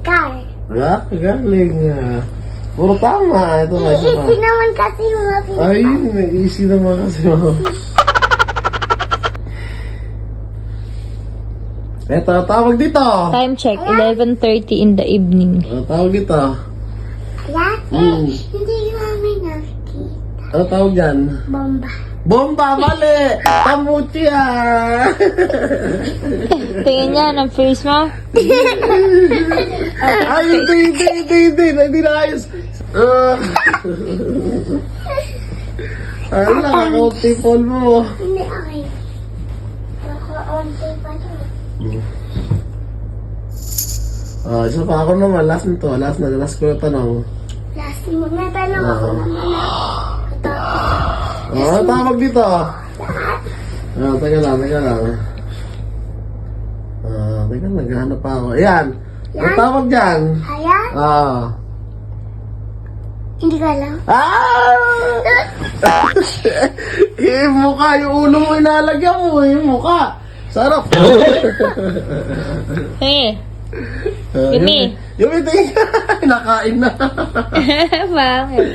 Car. Galing. Puro tama. Ito nga siya pa. Easy naman kasi yung mga pinaka. Ay, may easy naman kasi mo. Eto, tawag dito. Time check, 11:30 in the evening. Tawag dito. Ayan? Hindi namin nakikita. Ano tawag dyan? Bomba. Bomba, mali! Tamuchi ah! Tingin niya ng face mo. Ay, hindi na ayos. Ay, nakakunti phone mo. Hindi, okay. Naka-onti pa to. Isa pa ako naman, last nito. Last ko na tanong. Last mo. May tanong ako naman na. Ano tawag dito? Teka lang. Teka, naghahanap pa ako. Ayan. Ano tawag dyan? Ayan? Hindi ko alam. Yung mukha, yung ulo mo inalagyan mo. Yung mukha. Sarap. Hey, Yumi. Yumi, tingin. Nakain na. Bakit?